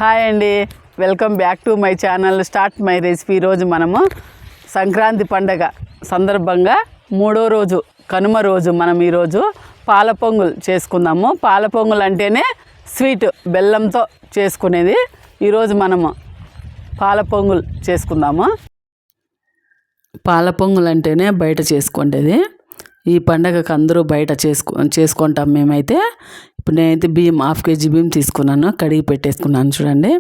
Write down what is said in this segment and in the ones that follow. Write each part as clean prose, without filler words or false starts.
Hi అండి, welcome back to my channel start my recipe. ఈరోజు మనము సంక్రాంతి పండగ సందర్భంగా 3వ రోజు కనుమ రోజు మనం ఈరోజు పాల పొంగుల్ చేసుకుందాము. పాల పొంగుల్ అంటేనే స్వీట్, బెల్లంతో చేసుకునేది. ఈరోజు మనము పాల పొంగుల్ చేసుకుందాము. పాల పొంగుల్ అంటేనే బయట చేసుకునేది. ఈ పండగకు అందరూ బయట చేసుకుంటాం మేమైతే. ఇప్పుడు నేనైతే బియ్యం 1/2 kg బియ్యం తీసుకున్నాను, కడిగి పెట్టేసుకున్నాను. చూడండి,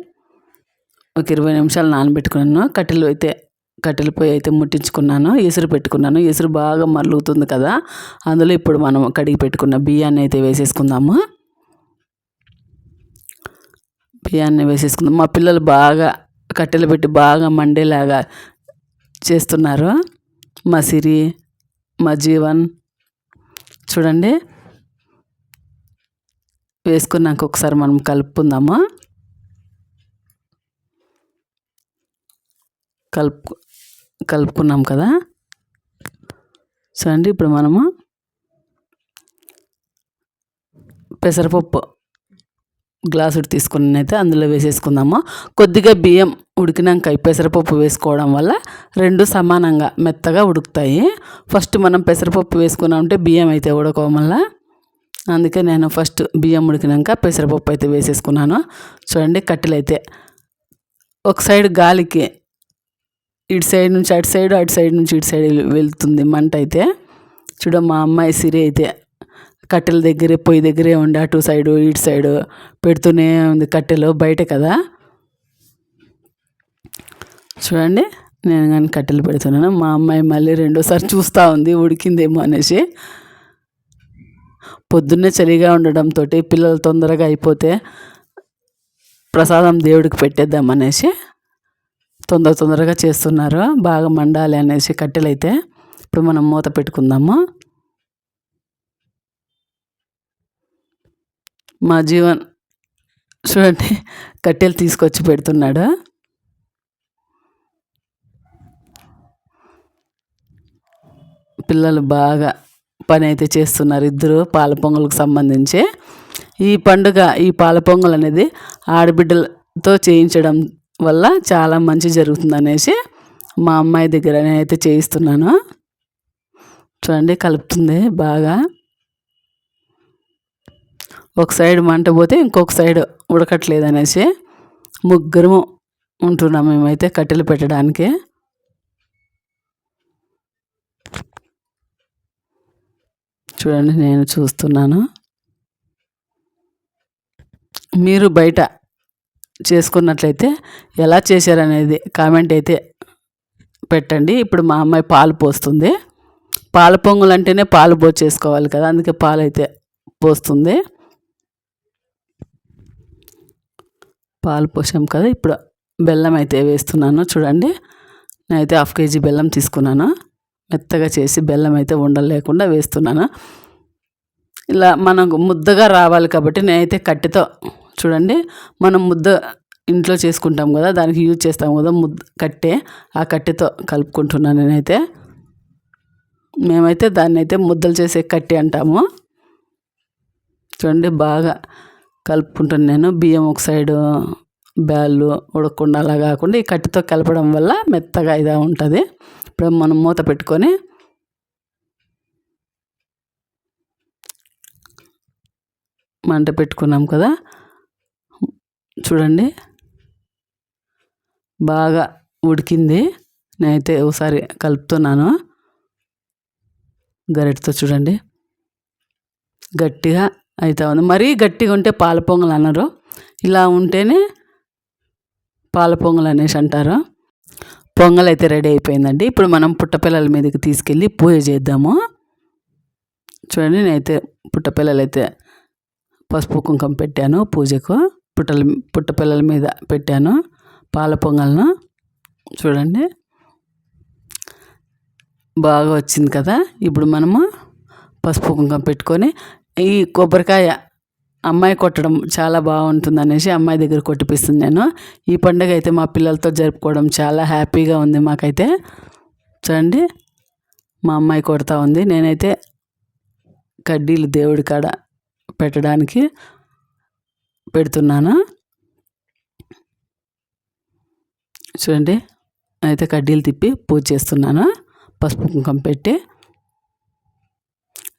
ఒక 20 నిమిషాలు నానబెట్టుకున్నాను. కట్టెల పొయ్యి అయితే ముట్టించుకున్నాను, ఎసురు పెట్టుకున్నాను. ఎసురు బాగా మరుగుతుంది కదా, అందులో ఇప్పుడు మనం కడిగి పెట్టుకున్న బియ్యాన్ని అయితే వేసేసుకుందాము. బియ్యాన్ని వేసేసుకుందాం. మా పిల్లలు బాగా కట్టెలు పెట్టి బాగా మండేలాగా చేస్తున్నారు. మా సిరి, మా జీవన్. చూడండి, వేసుకున్నాక ఒకసారి మనం కలుపుకుందాము. కలుపుకున్నాం కదా. చూడండి, ఇప్పుడు మనము పెసరపప్పు గ్లాసు తీసుకుని అయితే అందులో వేసేసుకుందాము. కొద్దిగా బియ్యం ఉడికినాక పెసరపప్పు వేసుకోవడం వల్ల 2 సమానంగా మెత్తగా ఉడుకుతాయి. ఫస్ట్ మనం పెసరపప్పు వేసుకున్నామంటే బియ్యం అయితే ఉడకడం వల్ల, అందుకే నేను ఫస్ట్ బియ్యం ఉడికినాక పెసరపప్పు అయితే వేసేసుకున్నాను. చూడండి, కట్టెలు అయితే ఒక సైడ్ గాలికి ఇటు సైడ్ నుంచి అటు సైడ్, అటు సైడ్ నుంచి ఇటు సైడ్ వెళ్తుంది మంట అయితే. చూడ, మా అమ్మాయి సిరి అయితే కట్టెల దగ్గరే, పొయ్యి దగ్గరే ఉండి అటు సైడు ఇటు సైడు పెడుతూనే ఉంది. కట్టెలు బయట కదా. చూడండి, నేను కానీ కట్టెలు పెడుతున్నాను. మా అమ్మాయి మళ్ళీ 2సారి చూస్తూ ఉంది ఉడికిందేమో అనేసి. పొద్దున్నే చలిగా ఉండడంతో పిల్లలు తొందరగా అయిపోతే ప్రసాదం దేవుడికి పెట్టేద్దామనేసి తొందరగా చేస్తున్నారు. బాగా మండాలి అనేసి కట్టెలు అయితే. ఇప్పుడు మనం మూత పెట్టుకుందాము. మా జీవన్ చూడండి, కట్టెలు తీసుకొచ్చి పెడుతున్నాడు. పిల్లలు బాగా పని అయితే చేస్తున్నారు ఇద్దరు పాల పొంగల్కి సంబంధించి. ఈ పండుగ, ఈ పాల పొంగల్ అనేది ఆడబిడ్డలతో చేయించడం వల్ల చాలా మంచి జరుగుతుంది అనేసి మా అమ్మాయి దగ్గర నేనైతే చేయిస్తున్నాను. చూడండి, కలుపుతుంది బాగా. ఒక సైడ్ మంట పోతే ఇంకొక సైడ్ ఉడకట్లేదు అనేసి ముగ్గురు ఉంటున్నాం మేమైతే కట్టెలు పెట్టడానికి. చూడండి, నేను చూస్తున్నాను. మీరు బయట చేసుకున్నట్లయితే ఎలా చేశారనేది కామెంట్ అయితే పెట్టండి. ఇప్పుడు మా అమ్మాయి పాలు పోస్తుంది. పాల పొంగులు అంటేనే పాలు చేసుకోవాలి కదా, అందుకే పాలు అయితే పోస్తుంది. పాలు పోసాం కదా, ఇప్పుడు బెల్లం అయితే వేస్తున్నాను. చూడండి, నేనైతే 1/2 kg బెల్లం తీసుకున్నాను. మెత్తగా చేసి బెల్లం అయితే ఉండలు లేకుండా వేస్తున్నాను. ఇలా మనకు ముద్దగా రావాలి కాబట్టి నేనైతే కట్టెతో, చూడండి, మనం ముద్ద ఇంట్లో చేసుకుంటాం కదా, దానికి యూజ్ చేస్తాం కదా కట్టె, ఆ కట్టెతో కలుపుకుంటున్నాను నేనైతే. మేమైతే దాన్ని అయితే ముద్దలు చేసే కట్టె అంటాము. చూడండి, బాగా కలుపుకుంటాను నేను. బియ్యం ఒక సైడు బ్యాళ్ళు ఉడకకుండా అలా కాకుండా ఈ కట్టెతో కలపడం వల్ల మెత్తగా ఇదా ఉంటుంది. ఇప్పుడు మనం మూత పెట్టుకొని మంట పెట్టుకున్నాం కదా. చూడండి, బాగా ఉడికింది. నేనైతే ఒకసారి కలుపుతున్నాను గరిటతో. చూడండి, గట్టిగా అవుతా ఉంది. మరీ గట్టిగా ఉంటే పాల పొంగల్ అన్నారు, ఇలా ఉంటేనే పాల పొంగల్ అనేసి అంటారు. పొంగల్ అయితే రెడీ అయిపోయిందండి. ఇప్పుడు మనం పుట్టపిల్లల మీదకి తీసుకెళ్ళి పూజ చేద్దాము. చూడండి, నేనైతే పుట్టపిల్లలు అయితే పసుపు కుంకుమ పెట్టాను పూజకు. పుట్టపిల్లల మీద పెట్టాను పాల పొంగల్ను. చూడండి, బాగా వచ్చింది కదా. ఇప్పుడు మనము పసుపు కుంకుమ పెట్టుకొని, ఈ కొబ్బరికాయ అమ్మాయి కొట్టడం చాలా బాగుంటుంది అనేసి అమ్మాయి దగ్గర కొట్టిపిస్తుంది నేను. ఈ పండుగ అయితే మా పిల్లలతో జరుపుకోవడం చాలా హ్యాపీగా ఉంది మాకైతే. చూడండి, మా అమ్మాయి కొడతా ఉంది. నేనైతే కడ్డీలు దేవుడి కాడ పెట్టడానికి పెడుతున్నాను. చూడండి అయితే కడ్డీలు తిప్పి పూజ చేస్తున్నాను. పసుపు కుంకుమ పెట్టి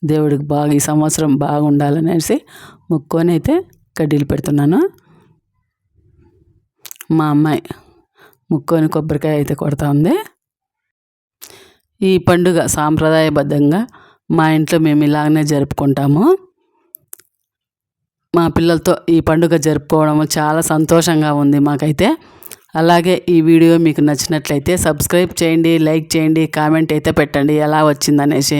దేవుడికి బాగా ఈ సంవత్సరం బాగుండాలనేసి మొక్కుకొని అయితే కడ్డీలు పెడుతున్నాను. మా అమ్మాయి మొక్కుకొని కొబ్బరికాయ అయితే కొడతా ఉంది. ఈ పండుగ సాంప్రదాయబద్ధంగా మా ఇంట్లో మేము ఇలాగనే జరుపుకుంటాము. మా పిల్లలతో ఈ పండుగ జరుపుకోవడం చాలా సంతోషంగా ఉంది మాకైతే. అలాగే ఈ వీడియో మీకు నచ్చినట్లయితే సబ్స్క్రైబ్ చేయండి, లైక్ చేయండి, కామెంట్ అయితే పెట్టండి ఎలా వచ్చిందనేసి.